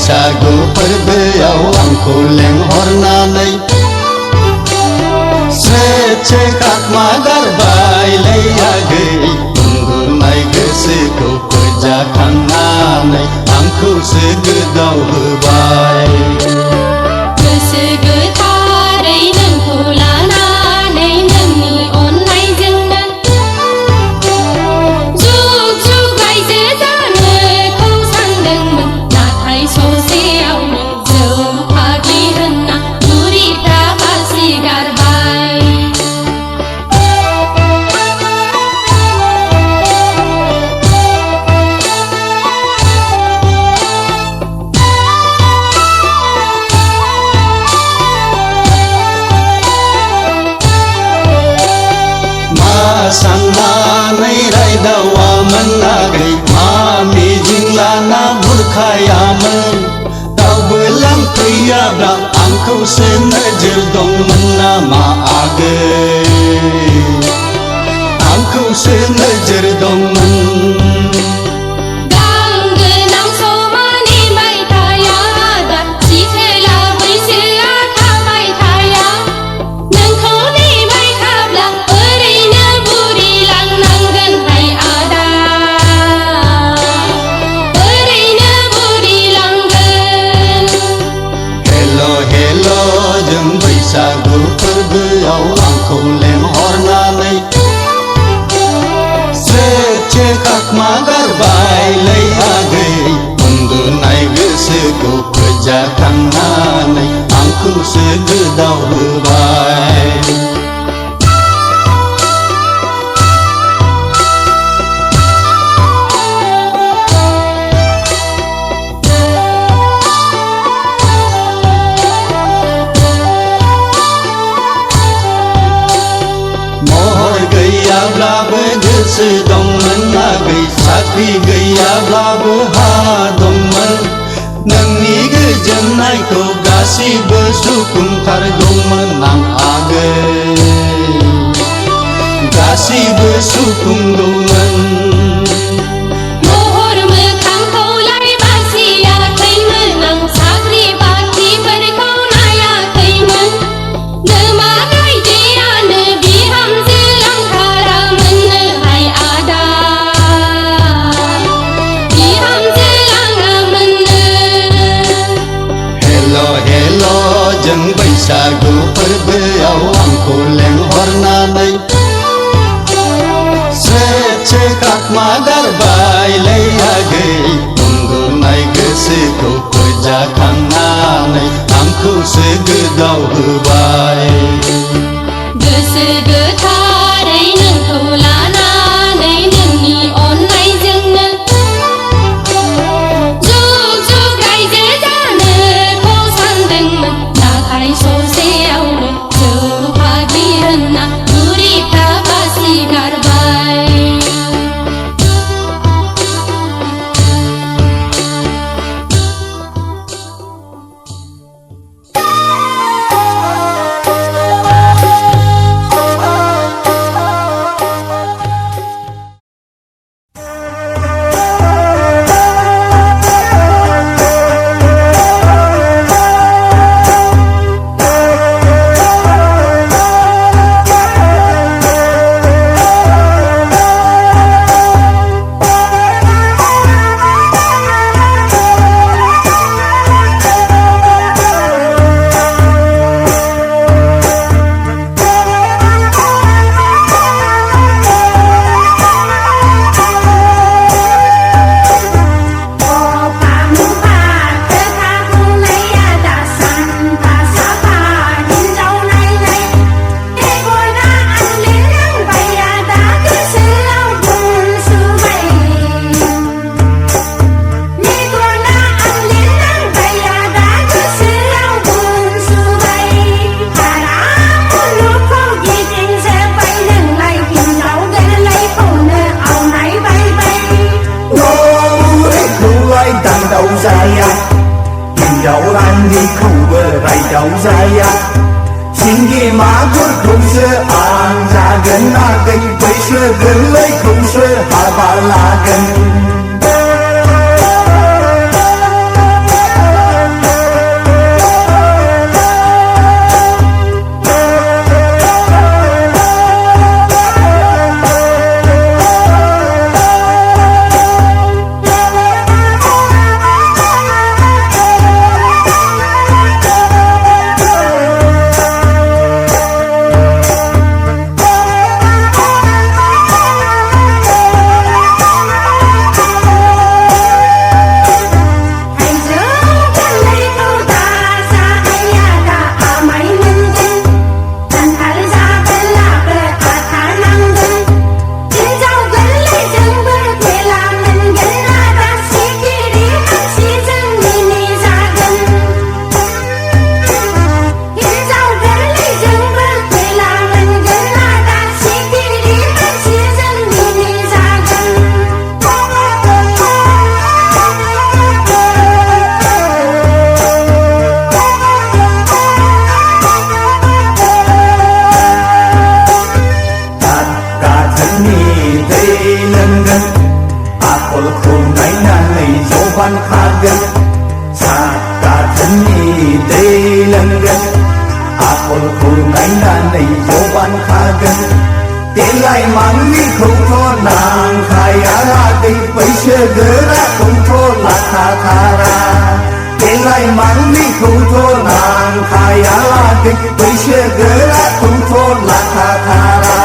बैसागु फोरबोआव आंखौ लेंहरनानै स्रेदसे खाखमा गारबायलै आगै उन्दुनाय गोसोखौ फोजाखांनानै आंखौसो गोदाव होबाय गोसो गोथारै नोंखौ लानानै नोंनि अननायजोंनो जुग जुग रायजो जानोखौ सानदोंमोन नाथाय ससेयावनो जौ फाग्लि होनना बुरिफ्रा फासि गारबाय साननानै रायदावामोन आगै मा मिजिं लाना बुरखायामोन रावबो लांफैयाब्ला आंखौसो नोजोर दंमोन नामा आगै आंखौसो नोजोर दंमोन बैसागु फोरबोआव आंखौ लेंहरनानै स्रेदसे खाखमा गारबायलै आगै उन्दुनाय गोसोखौ फोजाखांनानै आंखौसो गोदाव होबाय गैयाब्लाबो गोसो दंमोन आगै साख्रि गैयाब्लाबो हा दंमोन नोंनि गोजोननायखौ गासिबो सुफुंथारगौमोन आं आगै गासिबो सुफुंगौमोन जों बैसागु फोरबोआव आंखौ लेंहरनानै स्रेदसे खाखमा गारबायलै आगै उन्दुनाय गोसोखौ फोजाखांनानै आंखौसो गोदाव होबाय गोसो गोथारै नोंखौ लानानै नोंनि अननायजोंनो जुग जुग रायजो जानोखौ सानदोंमोन नाथाय ससेयावनो जौ फाग्लि होनना बुरिफ्रा फासि गारबाय हिनजावलानिखौबो रायदावजाया सिंगि मागुरखौसो आं जागोन आगै बैसो गोरलैखौसो हाबा लागोन दै लोंगोन आखलखौ नायनानै जबान खागोन देलाय मांगिखौथ' नांखाया दै बैसोगोराखौथ' लाखाथारा देलाय मांगिखौथ' नांखाया दै बैसोगोराखौथ' लाखाथारा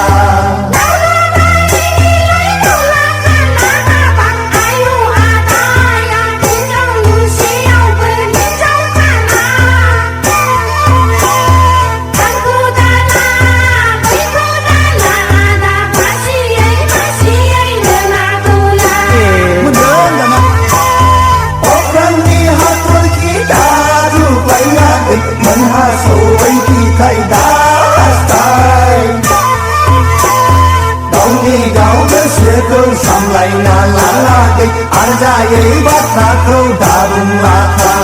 सामलायना लालागै आरजायै बाथ्राखौ दाबुंलाखा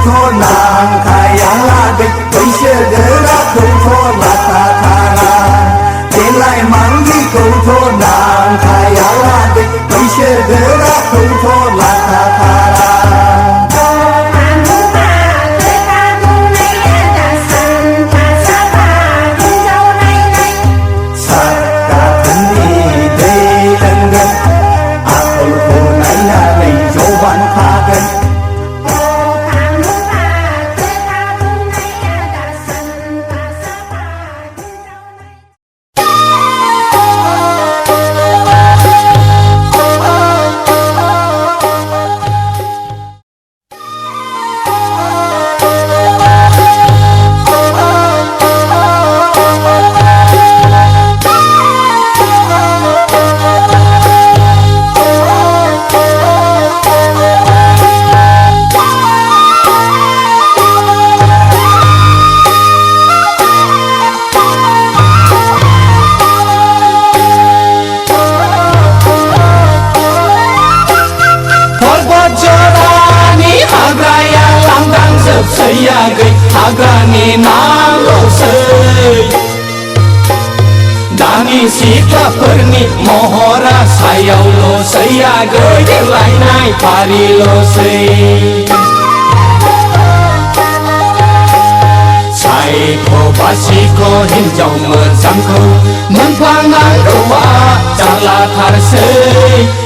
kau nang kaya lagi बैसोगोरा kau लाखाथारा देलाय मांगि kau nang kaya lagi बैसोगोरा kau लाखाथारा हाग्रानि नाल'सै दानि सिख्लाफोरनि महरा सायावल'सै आगै देलायनाय फारिल'सै सायख' बासिख' हिन्जाव मोजांखौ मोनफ्लांनांगौआ जारलाथारसै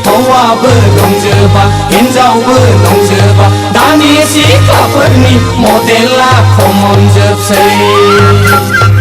हौवाबो दंजोबा हिन्जावबो दंजोबा दानि सिख्लाफोरनि मडेला खमन जोबसै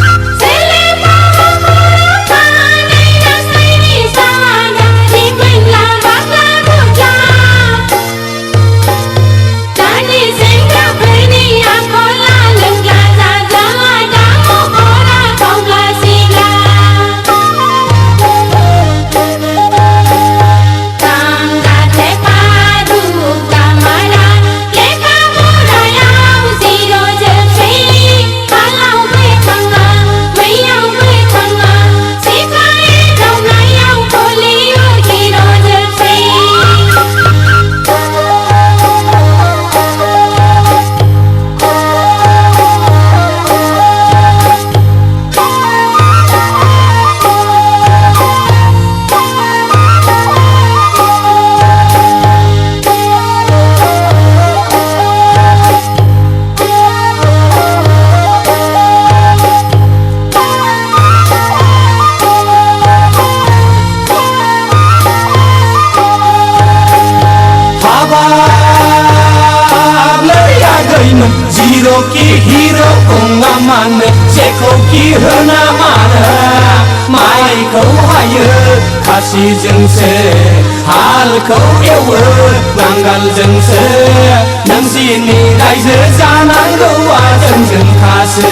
Zero ki hero kung aman Seko ki hana mana Mai kau haya Kasih jengse Hal kau ewe Nanggal jengse नोंसिनि रायजो जानांगौआ जोंजों खासो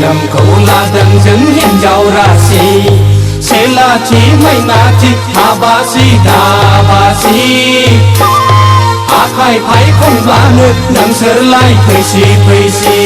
जोनोमखौ लादों जों हिन्जाव रासि सेलाथि मैनाथि हाबासि दाबासि आखाइ फायखनब्लानो नोंसोरलाय फैसि फैसि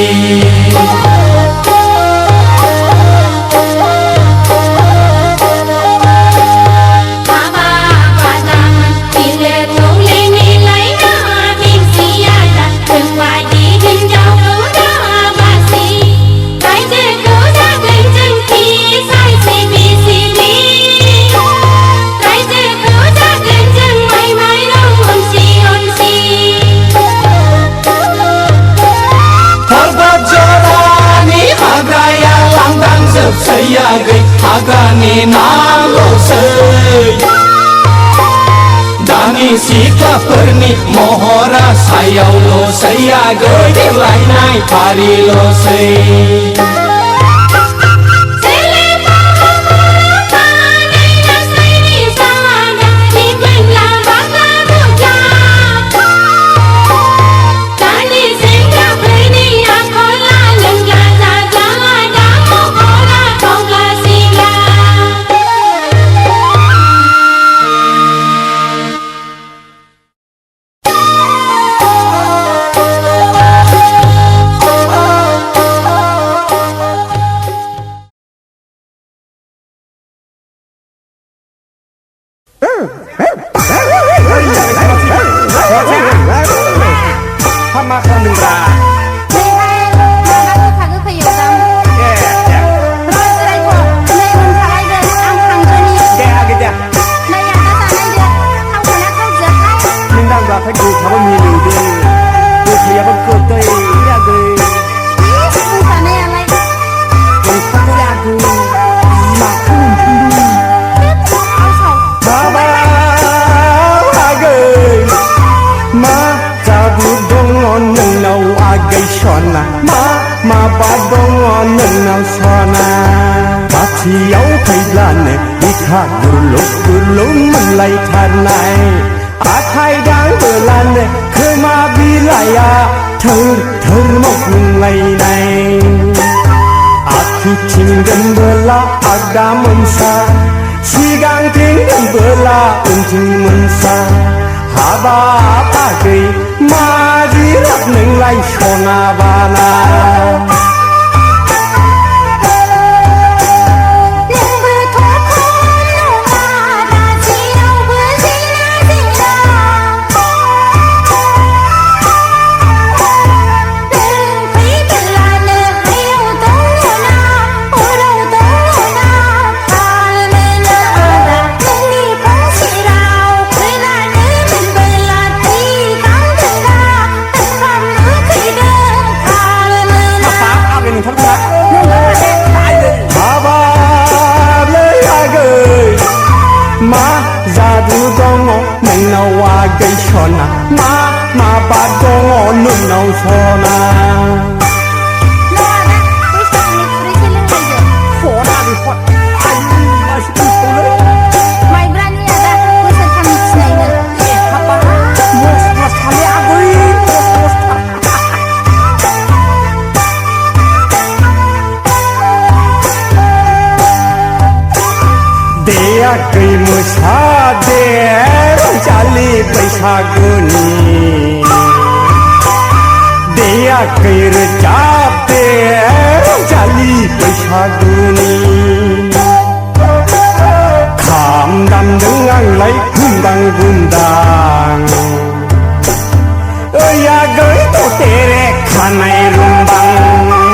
जोबसैयागै हाग्रानि नाल'सै दानि सिख्लाफोरनि महरा सायावल'सैयागै देलायनाय फारिल'सै माबा दङ नोंनाव सना खाथियाव फैब्लानो बिखा गुरलुब गुरलुब मोनलायथारनाय आखाइ दांबोलानो खोमा बिलाइया थोर थोर मावग्लुंलायनाय आखिथिं दोनबोला आगदा मोनसा सिगांथिं दोनबोला उनथिं मोनसा हाबाब आगै मा जिराद नोंलाय सना बाला नोंनाव आगै सना माबा दङ नोंनाव सना आगै मोसा दे जालि बैसा बैसागुनि देयाखै रोजाबदे जालि बैसागुनि खाम दामदों आंलाय गुंदां गुंदां ओइ आगै थथेरे खानाय रुंबां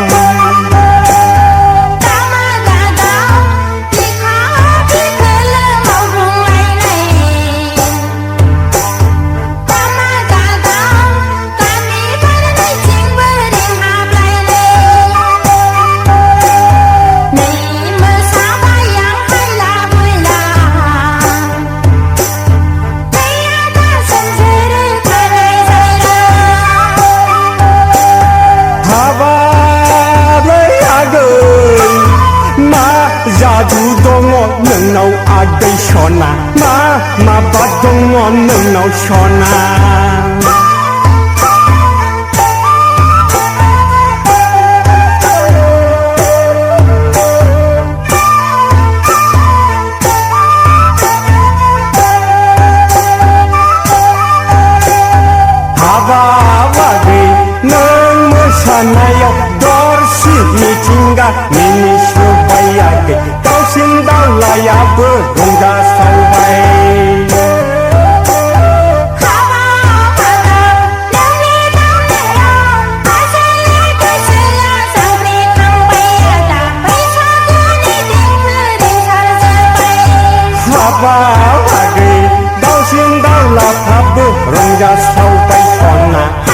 जादु दङ नोंनाव आगै सना मा बाद दङ नोंनाव सना हाबाब आगै नों मोसानायाव दरसि मिथिंगा मिनिस्लुबाय आगै दाउसिन दाउलायाबो रंजासावबाय हाबाब आगै दाउसिन दाउलाफ्राबो रंजासावबाय सना